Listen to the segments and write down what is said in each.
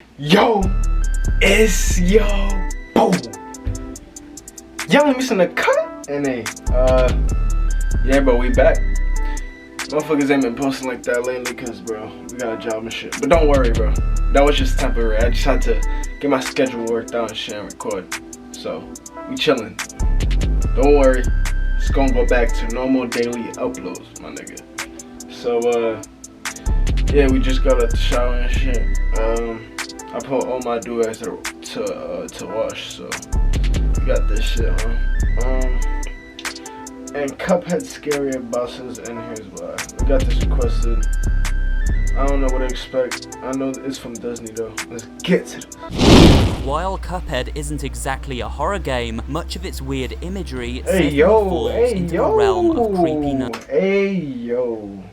Yo, it's yo, boom. Y'all missing the cut? And hey, yeah, bro, we back. Motherfuckers ain't been posting like that lately, cause bro, we got a job and shit. But don't worry, bro. That was just temporary. I just had to get my schedule worked out and shit and record. So we chilling. Don't worry. It's gonna go back to normal daily uploads, my nigga. So yeah, we just got out the shower and shit. I put all my do-rags to wash, so we got this shit on. And Cuphead Scariest bosses, and here's why. We got this requested. I don't know what to expect. I know it's from Disney though. Let's get to this. While Cuphead isn't exactly a horror game, much of its weird imagery Hey, falls into the realm of creepiness. Hey yo.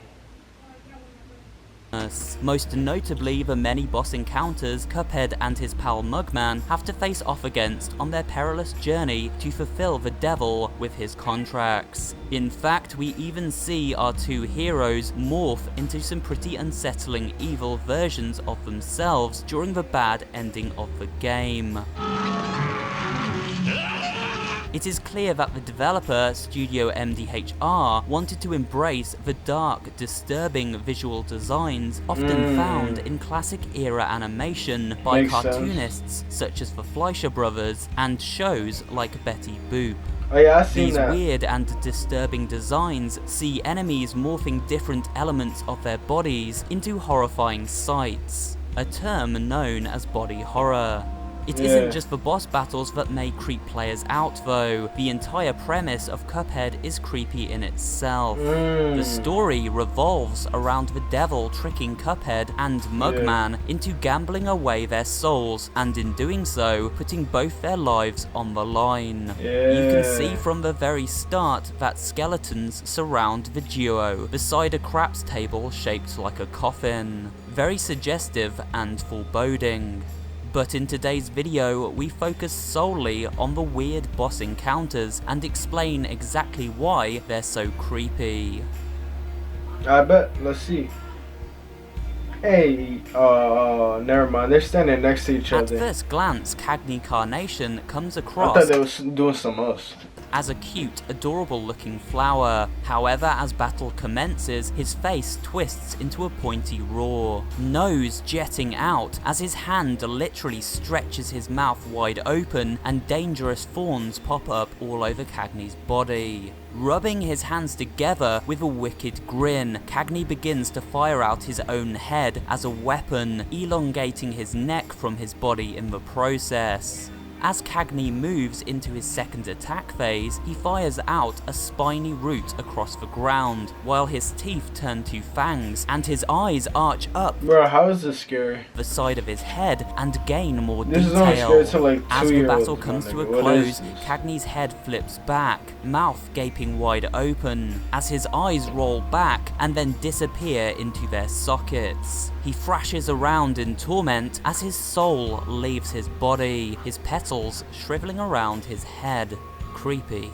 Most notably, the many boss encounters Cuphead and his pal Mugman have to face off against on their perilous journey to fulfill the devil with his contracts. In fact, we even see our two heroes morph into some pretty unsettling evil versions of themselves during the bad ending of the game. It is clear that the developer, Studio MDHR, wanted to embrace the dark, disturbing visual designs often found in classic era animation by Makes cartoonists such as the Fleischer Brothers and shows like Betty Boop. Oh yeah, I seen These that. weird and disturbing designs see enemies morphing different elements of their bodies into horrifying sights, a term known as body horror. It isn't just the boss battles that may creep players out though. The entire premise of Cuphead is creepy in itself. The story revolves around the devil tricking Cuphead and Mugman into gambling away their souls, and in doing so, putting both their lives on the line. You can see from the very start that skeletons surround the duo beside a craps table shaped like a coffin. Very suggestive and foreboding. But in today's video, we focus solely on the weird boss encounters and explain exactly why they're so creepy. I bet. Let's see. Hey, never mind. They're standing next to each other. At first glance, Cagney Carnation comes I across thought they was doing some else. as a cute, adorable looking flower. However, as battle commences, his face twists into a pointy roar, nose jetting out as his hand literally stretches his mouth wide open and dangerous thorns pop up all over Cagney's body. Rubbing his hands together with a wicked grin, Cagney begins to fire out his own head as a weapon, elongating his neck from his body in the process. As Cagney moves into his second attack phase, he fires out a spiny root across the ground, while his teeth turn to fangs and his eyes arch up Bro, how is this scary? the side of his head and gain more This is only detail. scary to like As the 2-year-olds. battle comes to a What close, is this? Cagney's head flips back, mouth gaping wide open, as his eyes roll back and then disappear into their sockets. He thrashes around in torment as his soul leaves his body, his petals shriveling around his head. Creepy.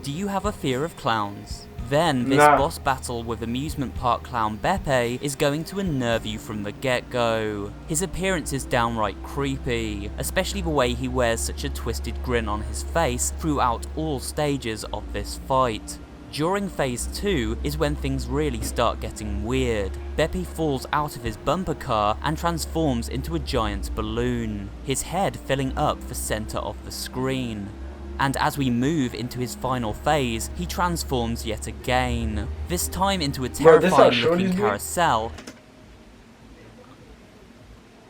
Do you have a fear of clowns? Then this boss battle with amusement park clown Beppe is going to unnerve you from the get-go. His appearance is downright creepy, especially the way he wears such a twisted grin on his face throughout all stages of this fight. During phase 2 is when things really start getting weird. Beppe falls out of his bumper car and transforms into a giant balloon, his head filling up the center of the screen. And as we move into his final phase, he transforms yet again, this time into a terrifying looking carousel,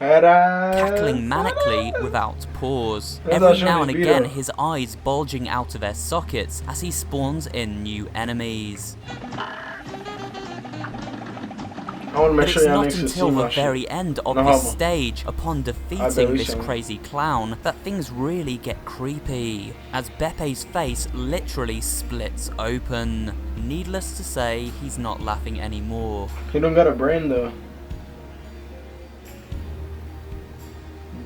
cackling manically without pause. Every now and again his eyes bulging out of their sockets as he spawns in new enemies. But it's not until the very end of this stage, upon defeating this crazy clown, that things really get creepy, as Beppe's face literally splits open. Needless to say, he's not laughing anymore. He don't got a brain though.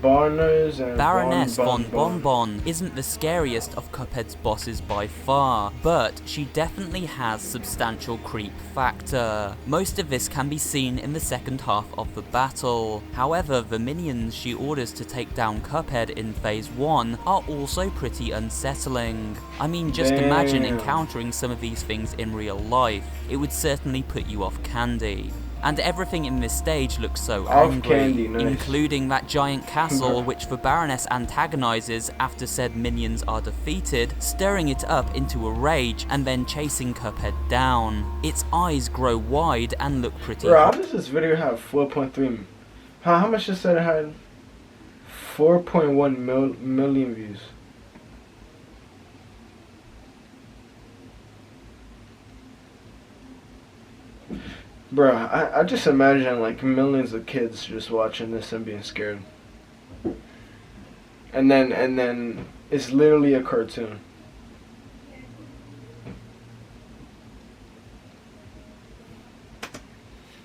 Barnes and Baroness Bon von Bonbon isn't the scariest of Cuphead's bosses by far, but she definitely has substantial creep factor. Most of this can be seen in the second half of the battle. However, the minions she orders to take down Cuphead in phase 1 are also pretty unsettling. I mean, just imagine encountering some of these things in real life. It would certainly put you off candy. And everything in this stage looks so angry, including that giant castle which the Baroness antagonizes after said minions are defeated, stirring it up into a rage and then chasing Cuphead down. Its eyes grow wide and look pretty. Bro, how does this video have 4.3? How much it said it had? 4.1 million views. Bro, I just imagine like millions of kids just watching this and being scared. And then it's literally a cartoon.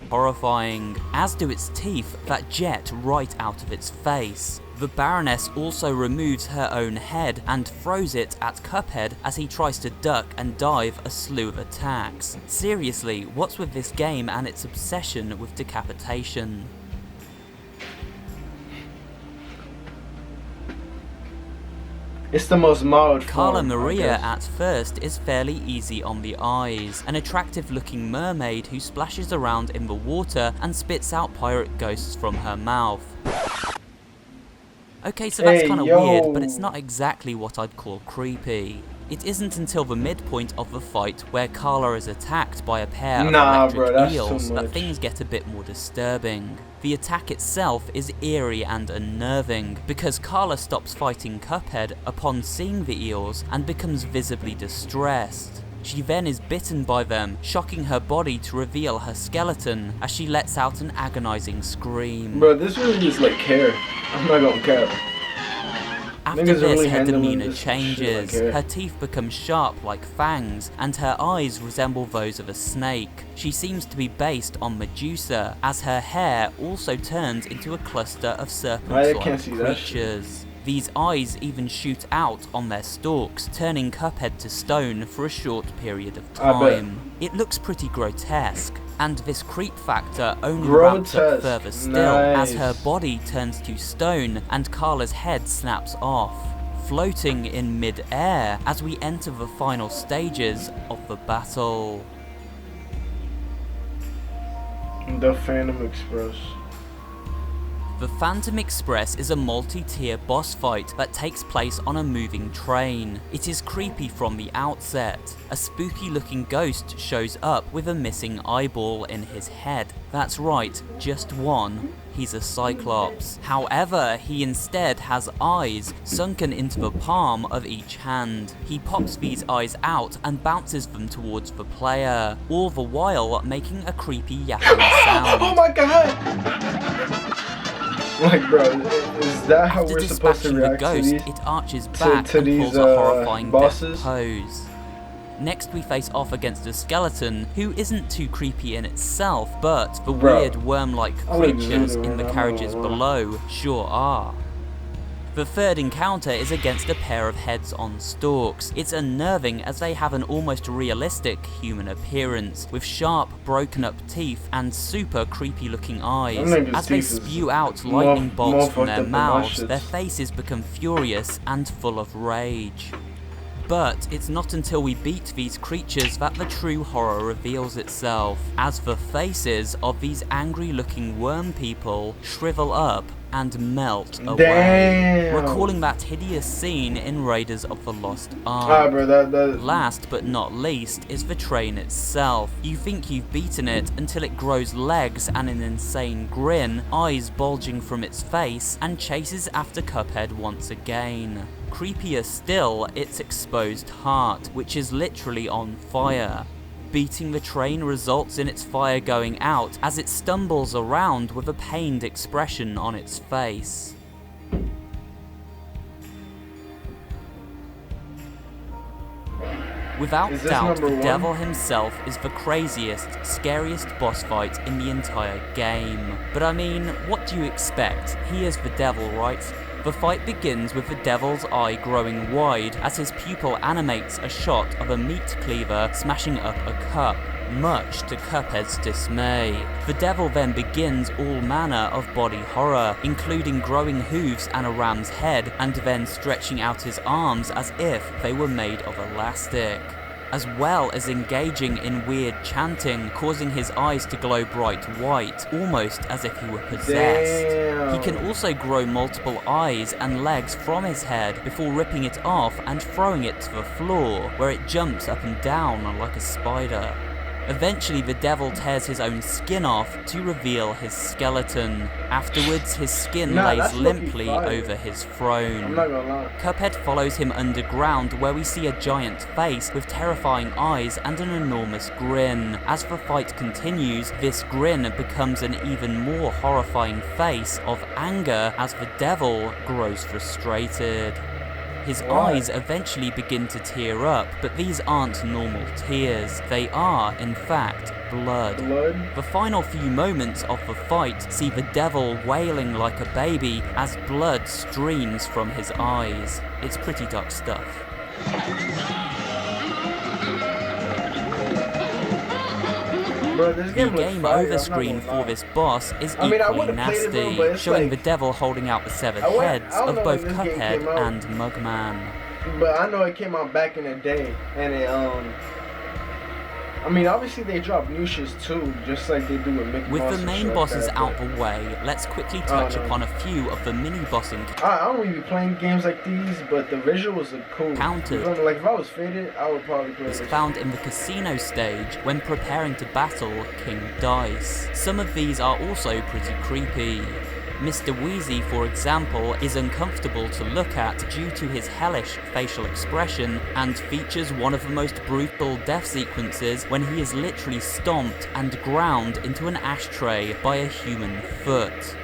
Horrifying, as do its teeth that jet right out of its face. The Baroness also removes her own head and throws it at Cuphead as he tries to duck and dive a slew of attacks. Seriously, what's with this game and its obsession with decapitation? It's the most mild Carla form, Maria at first is fairly easy on the eyes, an attractive looking mermaid who splashes around in the water and spits out pirate ghosts from her mouth. Okay, so that's kinda weird, but it's not exactly what I'd call creepy. It isn't until the midpoint of the fight where Carla is attacked by a pair of electric eels that things get a bit more disturbing. The attack itself is eerie and unnerving, because Carla stops fighting Cuphead upon seeing the eels and becomes visibly distressed. She then is bitten by them, shocking her body to reveal her skeleton as she lets out an agonizing scream. Bro, this really is like hair. I'm not gonna cap. After this, her demeanor changes, her teeth become sharp like fangs, and her eyes resemble those of a snake. She seems to be based on Medusa, as her hair also turns into a cluster of serpent-like creatures. These eyes even shoot out on their stalks, turning Cuphead to stone for a short period of time. It looks pretty grotesque, and this creep factor only ramps up further still as her body turns to stone and Carla's head snaps off, floating in mid-air as we enter the final stages of the battle. The Phantom Express. The Phantom Express is a multi-tier boss fight that takes place on a moving train. It is creepy from the outset. A spooky looking ghost shows up with a missing eyeball in his head. That's right, just one. He's a Cyclops. However, he instead has eyes sunken into the palm of each hand. He pops these eyes out and bounces them towards the player, all the while making a creepy yapping sound. Oh my god! Like, bro, is that how we're supposed to react to these, it arches back to these and pulls a horrifying bosses? Death pose. Next we face off against a skeleton, who isn't too creepy in itself, but the weird worm-like creatures in the carriages below sure are. The third encounter is against a pair of heads on stalks. It's unnerving as they have an almost realistic human appearance, with sharp, broken up teeth and super creepy looking eyes. As they spew out lightning bolts from their mouths, their faces become furious and full of rage. But it's not until we beat these creatures that the true horror reveals itself, as the faces of these angry looking worm people shrivel up and melt away. Damn. Recalling that hideous scene in Raiders of the Lost Ark. Last but not least is the train itself. You think you've beaten it until it grows legs and an insane grin, eyes bulging from its face, and chases after Cuphead once again. Creepier still, its exposed heart, which is literally on fire. Beating the train results in its fire going out as it stumbles around with a pained expression on its face. Without Is this doubt, number the one? devil himself is the craziest, scariest boss fight in the entire game. But I mean, what do you expect? He is the devil, right? The fight begins with the devil's eye growing wide as his pupil animates a shot of a meat cleaver smashing up a cup, much to Cuphead's dismay. The devil then begins all manner of body horror, including growing hooves and a ram's head, and then stretching out his arms as if they were made of elastic, as well as engaging in weird chanting, causing his eyes to glow bright white, almost as if he were possessed. Damn. He can also grow multiple eyes and legs from his head before ripping it off and throwing it to the floor, where it jumps up and down like a spider. Eventually, the devil tears his own skin off to reveal his skeleton. Afterwards, his skin lays limply over his throne. I'm not gonna lie. Cuphead follows him underground, where we see a giant face with terrifying eyes and an enormous grin. As the fight continues, this grin becomes an even more horrifying face of anger as the devil grows frustrated. His eyes eventually begin to tear up, but these aren't normal tears. They are, in fact, blood. The final few moments of the fight see the devil wailing like a baby as blood streams from his eyes. It's pretty dark stuff. Bro, this The game game over screen for this boss is equally nasty, showing the devil holding out the severed heads of both Cuphead and Mugman. But I know it came out back in the day, and it I mean, obviously they drop new shits too, just like they do with Mickey Mouse. With the and main shit bosses like that, out the way, let's quickly touch upon a few of the mini-boss encounters. I don't really be playing games like these, but the visuals are cool. Like if I was faded, I would probably play this. Found in the casino stage when preparing to battle King Dice. Some of these are also pretty creepy. Mr. Wheezy, for example, is uncomfortable to look at due to his hellish facial expression and features one of the most brutal death sequences when he is literally stomped and ground into an ashtray by a human foot.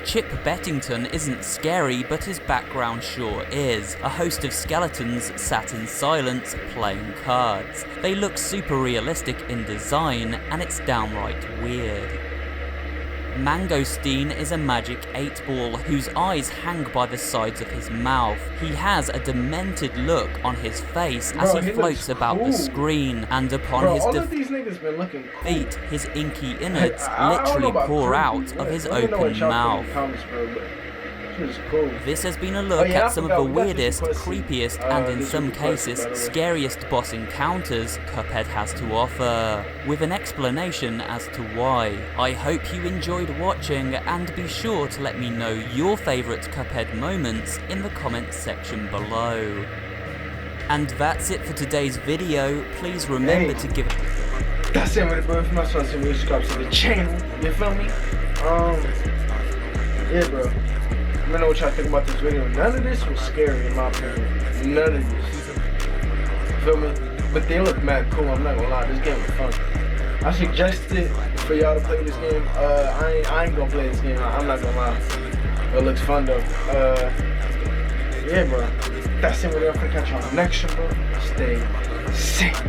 Chip Bettington isn't scary, but his background sure is. A host of skeletons sat in silence playing cards. They look super realistic in design, and it's downright weird. Mangosteen is a magic 8-ball whose eyes hang by the sides of his mouth. He has a demented look on his face as he floats about the screen, and upon his defeat, his inky innards literally pour out of his open mouth. Cool. This has been a look at some of the weirdest, creepiest, and in some cases, scariest boss encounters Cuphead has to offer, with an explanation as to why. I hope you enjoyed watching, and be sure to let me know your favourite Cuphead moments in the comments section below. And that's it for today's video. Please remember to give... That's it with it, bro. If you're not subscribe to the channel, you feel me? Yeah, bro. Let me know what y'all think about this video. None of this was scary in my opinion. None of this. Feel me? But they look mad cool, I'm not gonna lie. This game was fun. I suggested for y'all to play this game. I ain't gonna play this game. I'm not gonna lie. It looks fun though. Yeah, bro. That's it. We're gonna catch y'all on the next one, bro. Stay safe.